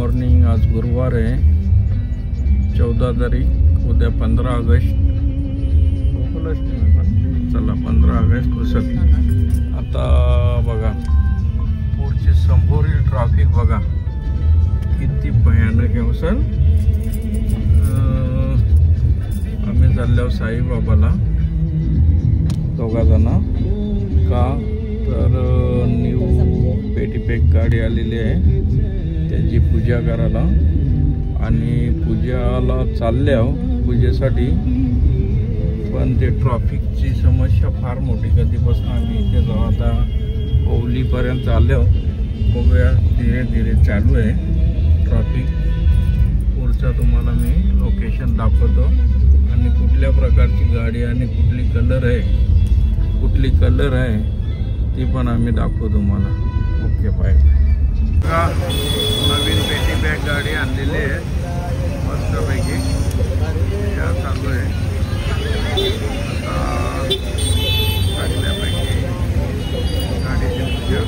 Morning. आज गुरुवार आहे, 14 तारीख, उद्या 15 ऑगस्ट। चला 15 ऑगस्ट घुसत। आता बघा पुढची समोरील ट्रॅफिक बघा किती भयानक आहे सर। आम्ही चाललो साईबाबाला दोघा जण का तर न्यू पेटीपॅक गाडी आलेली आहे त्याची पूजा करायला आणि पूजाला चालले आहो पूजेसाठी। पण ते ट्रॅफिकची समस्या फार मोठी, कधीपासून आम्ही इथे जाऊ आता ओवलीपर्यंत आलो। बघूया धीरे धीरे चालू आहे ट्रॅफिक। पुढचा तुम्हाला मी लोकेशन दाखवतो आणि कुठल्या प्रकारची गाडी आणि कुठली कलर आहे ती पण आम्ही दाखवू तुम्हाला। Okay bye. नवीन पेटीपॅक गाडी आणलेली आहे मस्तपैकी, या चालू आहे चांगल्यापैकी गाडीची पूजा।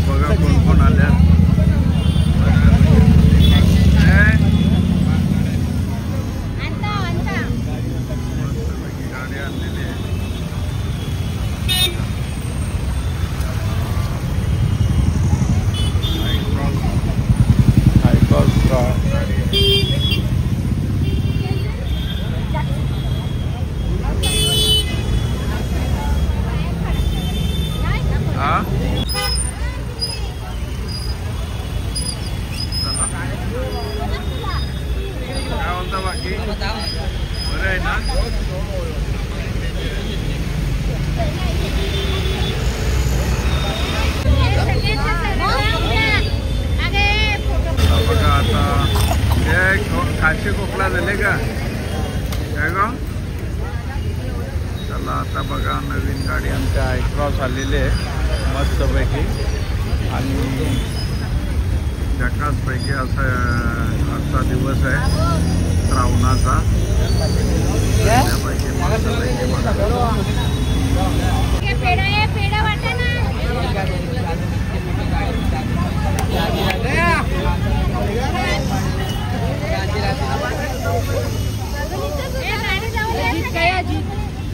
बघा कोण कोण आल्या गाडी आणलेली आहे। हायक्रॉस गाडी बाकी बरं आहे ना। बघा आता खाशी खोकला झाले का काय ग। चला आता बघा नवीन गाडी आमच्या हायक्रॉस आलेली आहे मस्तपैकी आणि झकासपैकी असा आजचा दिवस आहे श्रावणाचा।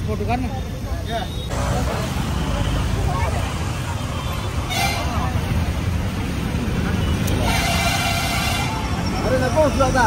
फोटो काढ ना। अरे नको उचला आता।